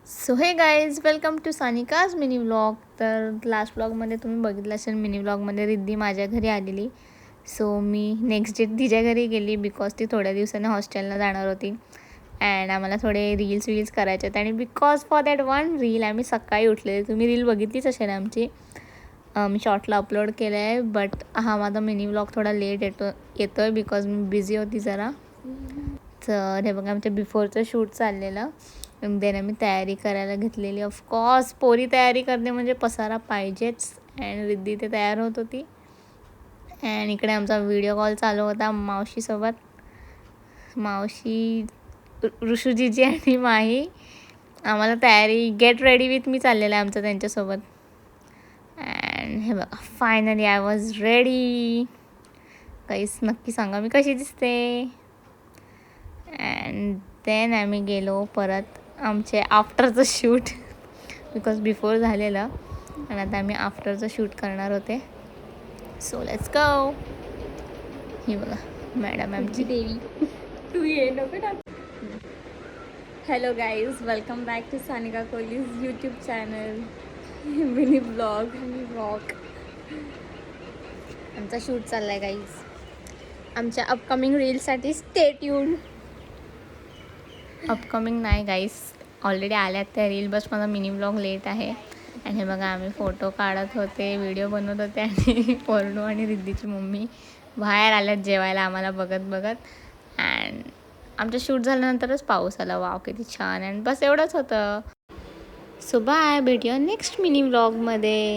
So hey guys, welcome to Sanika's mini vlog. तर last व्लॉगमध्ये तुम्ही बघितलं असेल, मिनी व्लॉगमध्ये रिद्धी माझ्या घरी आलेली. सो मी नेक्स्ट डे तिच्या घरी गेली बिकॉज ती थोड्या दिवसांनी हॉस्टेलला जाणार होती अँड आम्हाला थोडे रील्स करायचे आहेत. आणि because for that one reel आम्ही सकाळी उठले. तुम्ही रील बघितलीच असेल आमची, मी शॉर्टला अपलोड केलं आहे. बट हा माझा मिनी व्लॉग थोडा लेट येतो आहे बिकॉज मी बिझी होती जरा. तर हे बघा, आमच्या बिफोरचं शूट चाललेलं. देन आम्ही तयारी करायला घेतलेली. ऑफकोर्स पोरी तयारी करणे म्हणजे पसारा पाहिजेच. अँड रिद्धी ते तयार होत होती. अँड इकडे आमचा व्हिडिओ कॉल चालू होता मावशीसोबत. मावशी, ऋषुजीजी आणि माही. आम्हाला तयारी गेट रेडी विथ मी चाललेलं आहे आमचं त्यांच्यासोबत. अँड हे बघा, फायनली आय वॉज रेडी. काहीच नक्की सांगा मी कशी दिसते. अँड देन आम्ही गेलो परत आमचे आफ्टरचं शूट बिकॉज बिफोर झालेलं आणि आता आम्ही आफ्टरचं शूट करणार होते. So let's go. ही बघा मॅडम आमची देवी. तू ये नको. Hello guys, welcome back to Sanika Kohli's YouTube channel mini blog. आमचा शूट चालला आहे गाईज. आमच्या अपकमिंग रीलसाठी स्टे ट्यून. अपकमिंग नाही गाईज, ऑलरेडी आल्यात त्या रील. बस माझा मिनी ब्लॉग लेट आहे. आणि हे बघा, आम्ही फोटो काढत होते, व्हिडिओ बनवत होते आणि पोर्णू आणि रिद्धीची मम्मी बाहेर आल्यात जेवायला आम्हाला बघत. अँड आमचं शूट झाल्यानंतरच पाऊस आला. वाव किती छान. अँड बस एवढंच होतं. सो बाय, भेटूया नेक्स्ट मिनी व्लॉगमध्ये.